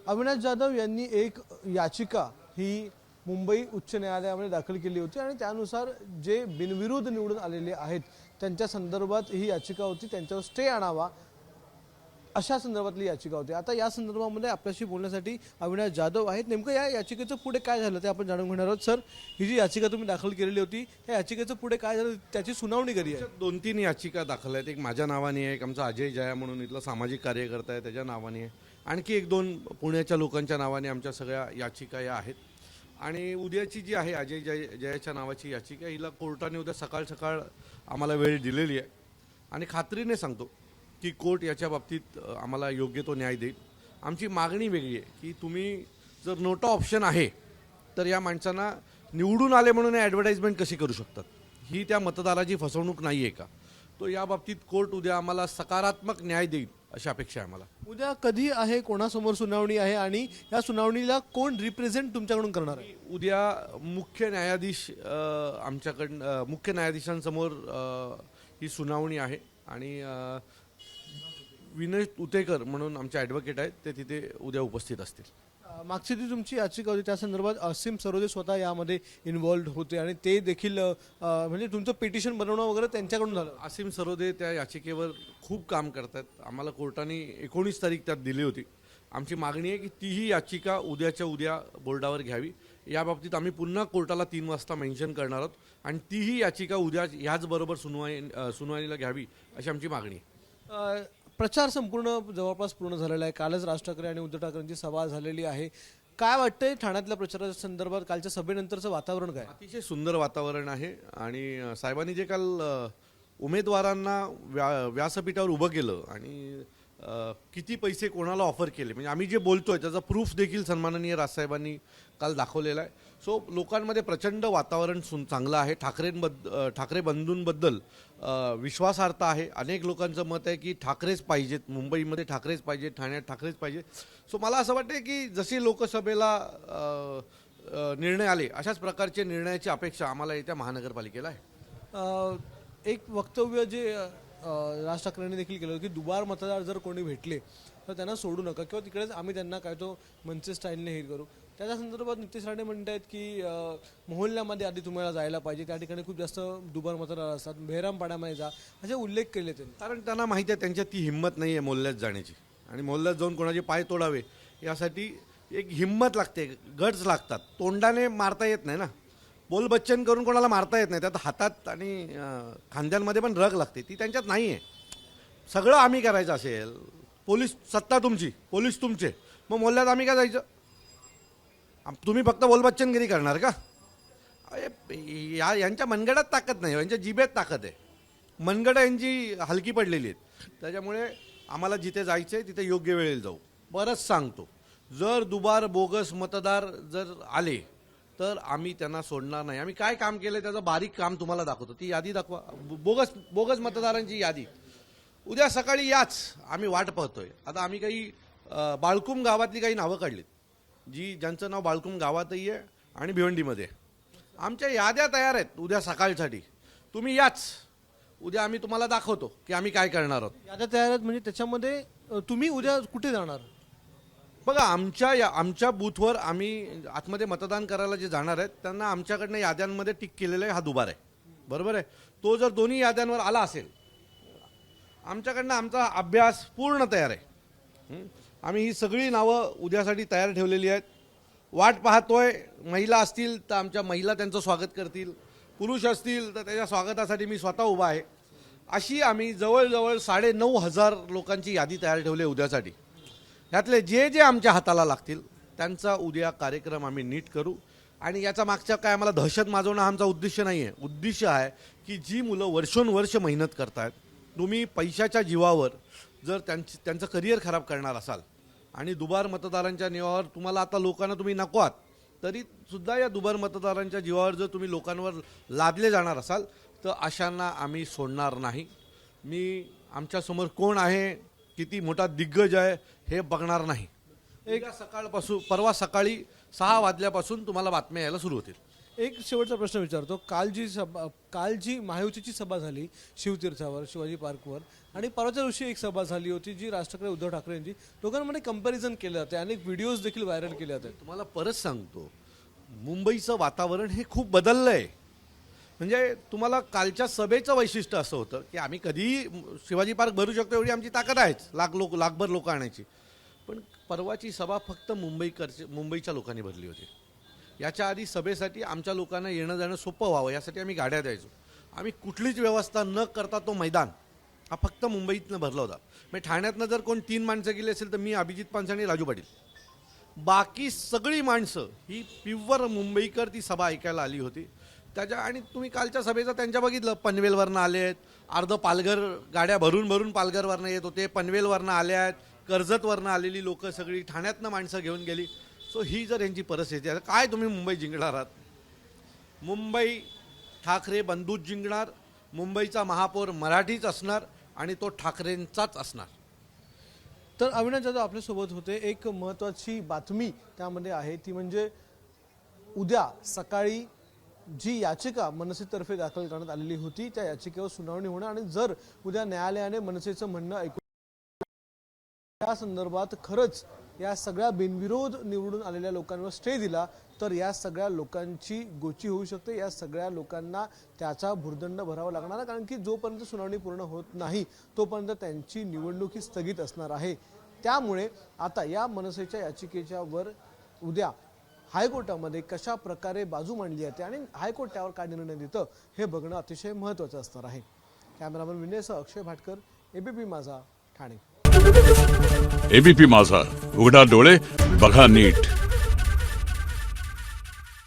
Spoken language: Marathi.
अविनाश जाधव यांनी एक याचिका ही मुंबई उच्च न्यायालयामध्ये दाखल केली होती आणि त्यानुसार जे बिनविरोध निवडून आलेले आहेत त्यांच्या संदर्भात ही याचिका होती, त्यांच्यावर स्टे आणावा अशा संदर्भातली याचिका होती। आता या संदर्भामध्ये आपल्याशी बोलण्यासाठी अविनाश जाधव आहेत। नेमकं या याचिकेचं पुढे काय झालं ते आपण जाणून घेणार आहोत। सर, ही जी याचिका तुम्ही दाखल केलेली होती या याचिकेचं पुढे काय झालं, त्याची सुनावणी कधी आहे? 2-3 याचिका दाखल आहेत। एक माझ्या नावाने आहे, एक आमचा अजय जया म्हणून इथला सामाजिक कार्यकर्ता आहे त्याच्या नावाने आहे, आणखी 1-2 पुण्याच्या लोकांच्या नावाने आमच्या सगळ्या याचिका या आहेत। आणि उद्याची जी आहे अजय जयाच्या नावाची याचिका, हिला कोर्टाने उद्या सकाळ सकाळ आम्हाला वेळ दिलेली आहे आणि खात्रीने सांगतो की कोर्ट याच्या बाबतीत आम्हाला योग्य तो न्याय देईल। आमची मागणी वेगळी आहे की तुम्ही जर नोटा ऑप्शन आहे तर या माणसांना निवडून आले म्हणून ॲडव्हर्टाइजमेंट कशी करू शकतात, ही त्या मतदाराची फसवणूक नाही आहे का? तो या बाबतीत कोर्ट उद्या आम्हाला सकारात्मक न्याय देईल अशी अपेक्षा आहे मला। उद्या कधी आहे, कोणासमोर सुनावणी आहे आणि या सुनावणीला कोण रिप्रेझेंट तुमच्याकडून करणार आहे? उद्या मुख्य न्यायाधीश आमच्याकडनं मुख्य न्यायाधीशांसमोर ही सुनावणी आहे आणि विनय उतेकर म्हणून आमचे ॲडव्होकेट आहेत, ते तिथे उद्या उपस्थित असतील। मागची जी तुमची याचिका होती त्या संदर्भात असीम सरोदे स्वतः यामध्ये इन्व्हॉल्ड होते आणि ते देखील म्हणजे तुमचं पिटिशन बनवणं वगैरे त्यांच्याकडून झालं। असीम सरोदे त्या याचिकेवर खूप काम करतात। आम्हाला कोर्टाने 19 तारीख त्यात दिली होती। आमची मागणी आहे की तीही याचिका उद्याच्या उद्या बोर्डावर घ्यावी। याबाबतीत आम्ही पुन्हा कोर्टाला 3 वाजता मेन्शन करणार आहोत आणि तीही याचिका उद्या ह्याचबरोबर सुनावणीला घ्यावी अशी आमची मागणी आहे। प्रचार संपूर्ण जवळपास पूर्ण झालेला आहे। कालच राज ठाकरे आणि उद्धव ठाकरेंची सभा झालेली आहे। काय वाटतंय ठाण्यातल्या प्रचाराच्या संदर्भात, कालच्या सभेनंतरचं वातावरण काय? अतिशय सुंदर वातावरण आहे आणि साहेबांनी जे काल उमेदवारांना व्यासपीठावर उभं केलं आणि किती पैसे कोणाला ऑफर केले, म्हणजे आम्ही जे बोलतोय त्याचा प्रूफ देखील सन्माननीय राजसाहेबांनी काल दाखवलेला आहे। सो लोकांमध्ये प्रचंड वातावरण चांगलं आहे। ठाकरे बंधूंबद्दल विश्वासार्हता आहे। अनेक लोकांचं मत आहे की ठाकरेच पाहिजेत, मुंबईमध्ये ठाकरेच पाहिजेत, ठाण्यात ठाकरेच पाहिजेत। सो मला असं वाटतं की जशी लोकसभेला निर्णय आले अशाच प्रकारचे निर्णयाची अपेक्षा आम्हाला येत्या महानगरपालिकेला आहे। एक वक्तव्य जे राज ठाकरेंनी देखील केलं की दुबार मतदार जर कोणी भेटले तर त्यांना सोडू नका किंवा तिकडेच आम्ही त्यांना काय तो मनसे स्टाईलने हे करू। त्याच्या संदर्भात नितेश राणे म्हणत आहेत की मोहल्ल्यामध्ये आधी तुम्हाला जायला पाहिजे, त्या ठिकाणी खूप जास्त दुबार मतदार असतात, बेहरामपाड्यामध्ये जा असे उल्लेख केले त्यांनी। कारण त्यांना माहिती आहे त्यांच्यात ती हिंमत नाही आहे मोहल्ल्यात जाण्याची आणि मोहल्ल्यात जाऊन कोणाचे पाय तोडावे यासाठी एक हिंमत लागते, गट्स लागतात। तोंडाने मारता येत नाही ना, बोलबच्चन करून कोणाला मारता येत नाही, त्यात हातात आणि खांद्यांमध्ये पण रग लागते, ती त्यांच्यात नाही आहे। सगळं आम्ही करायचं असेल, पोलीस सत्ता तुमची, पोलीस तुमचे, मग मोहल्ल्यात आम्ही काय जायचं? तुम्ही फक्त बोलबच्चनगिरी करणार का? यांच्या मनगडात ताकद नाही, यांच्या जिभेत ताकद आहे। मनगडं यांची हलकी पडलेली आहेत। त्याच्यामुळे आम्हाला जिथे जायचं आहे तिथे योग्य वेळेला जाऊ। बरंच सांगतो, जर दुबार बोगस मतदार जर आले तर आम्ही त्यांना सोडणार नाही। आम्ही काय काम केलं त्याचं बारीक काम तुम्हाला दाखवतो, ती यादी दाखवा, बोगस मतदारांची यादी। उद्या सकाळी याच, आम्ही वाट पाहतोय। आता आम्ही काही बाळकुम गावातली काही नावं काढलीत, ज्यांचं नाव बाळकुम गावातही आहे आणि भिवंडीमध्ये। आमच्या याद्या तयार आहेत उद्या सकाळसाठी, तुम्ही याच, उद्या आम्ही तुम्हाला दाखवतो की आम्ही काय करणार आहोत। याद्या तयार आहेत म्हणजे त्याच्यामध्ये तुम्ही उद्या कुठे जाणार? बघा, आमच्या बूथवर आम्ही आतमध्ये मतदान करायला जे जाणार आहेत त्यांना आमच्याकडनं याद्यांमध्ये टिक केलेलं आहे, हा दुबार आहे, बरोबर आहे। तो जर दोन्ही याद्यांवर आला असेल, आमच्याकडनं आमचा अभ्यास पूर्ण तयार आहे। आम्ही ही सगळी नावं उद्यासाठी तयार ठेवलेली आहेत, वाट पाहतोय। महिला असतील तर आमच्या महिला त्यांचं स्वागत करतील, पुरुष असतील तर त्याच्या स्वागतासाठी मी स्वतः उभा आहे। अशी आम्ही जवळजवळ 9,500 लोकांची यादी तयार ठेवली आहे उद्यासाठी। ह्यातले जे जे आमच्या हाताला लागतील त्यांचा उद्या कार्यक्रम आम्ही नीट करू आणि याचा मागच्या काय आम्हाला दहशत माजवणं आमचा उद्देश नाही आहे। उद्देश आहे की जी मुलं वर्षोनवर्ष मेहनत करतायत, तुम्ही पैशाच्या जीवावर जर त्यांचं करिअर खराब करणार असाल आणि दुबार मतदारांच्या जीवावर तुम्हाला आता लोकांना तुम्ही नको आहात, तरी सुद्धा या दुबार मतदारांच्या जीवावर जर तुम्ही लोकांवर लादले जाणार असाल तर अशांना आम्ही सोडणार नाही। मी आमच्यासमोर कोण आहे, किती मोठा दिग्गज आहे हे बघणार नाही। परवा सकाळी 6 वाजल्यापासून तुम्हाला बातम्या यायला सुरू होतील। एक शेवटचा प्रश्न विचारतो. काल जी महायुतीची सभा झाली शिवतीर्थावर, शिवाजी पार्कवर, आणि परवाच्या दिवशी एक सभा झाली होती जी राष्ट्रपती उद्धव ठाकरे यांची, दोघांमध्ये कंपॅरिझन केलं जाते, अनेक व्हिडिओज देखील व्हायरल केले जातात. तुम्हाला परत सांगतो, मुंबईचं वातावरण हे खूप बदललंय. म्हणजे तुम्हाला कालच्या सभेचं वैशिष्ट्य असं होतं की आम्ही कधीही शिवाजी पार्क भरू शकतो एवढी आमची ताकद आहेच, लाखभर लोक आणायची. पण परवाची सभा फक्त मुंबईच्या लोकांनी भरली होती. याच्या आधी सभेसाठी आमच्या लोकांना येणं जाणं सोपं व्हावं यासाठी आम्ही गाड्या द्यायचो. आम्ही कुठलीच व्यवस्था न करता तो मैदान हा फक्त मुंबईतनं भरला होता. म्हणजे ठाण्यातनं जर कोण 3 माणसं गेली असेल तर मी, अभिजित पानसरे आणि राजू पाटील, बाकी सगळी माणसं ही प्युअर मुंबईकर ती सभा ऐकायला आली होती. आणि तुम्ही कालच्या सभेचं त्यांच्या बघितलं, पनवेलवरनं आलेत, अर्ध पालघर गाड्या भरून पालघरवरनं येत होते, पनवेलवरनं आल्या आहेत, कर्जतवरनं आलेली लोकं सगळी ठाण्यातनं माणसं घेऊन गेली. सो ही जर यांची परिस्थिती आहे, काय तुम्ही मुंबई जिंकणार आहात? मुंबई ठाकरे बंधूच जिंकणार. मुंबईचा महापौर मराठीच असणार आणि तो ठाकरेंचाच असणार. तर अविनाश जाधव आपल्यासोबत होते. एक महत्त्वाची बातमी त्यामध्ये आहे ती म्हणजे उद्या सकाळी जी याचिका मनसेतर्फे दाखल करण्यात आलेली होती त्या याचिकेवर सुनावणी होणं, आणि जर उद्या न्यायालयाने मनसेचं म्हणणं ऐकून या संदर्भात खरंच या सगळ्या बिनविरोध निवडून आलेल्या लोकांवर स्टे दिला तर या सगळ्या लोकांची गोची होऊ शकते. या सगळ्या लोकांना त्याचा भुर्दंड भरावा लागणार, कारण की जोपर्यंत सुनावणी पूर्ण होत नाही तोपर्यंत त्यांची निवडणूक ही स्थगित असणार आहे. त्यामुळे आता या मनसेच्या याचिकेच्या वर उद्या हायकोर्टामध्ये कशा प्रकारे बाजू मांडली जाते आणि हायकोर्ट त्यावर काय निर्णय देतं हे बघणं अतिशय महत्त्वाचं असणार आहे. कॅमेरामन विनयसह अक्षय भाटकर, एबीपी माझा, ठाणे. एबीपी माझा, उघडा डोळे बघा नीट.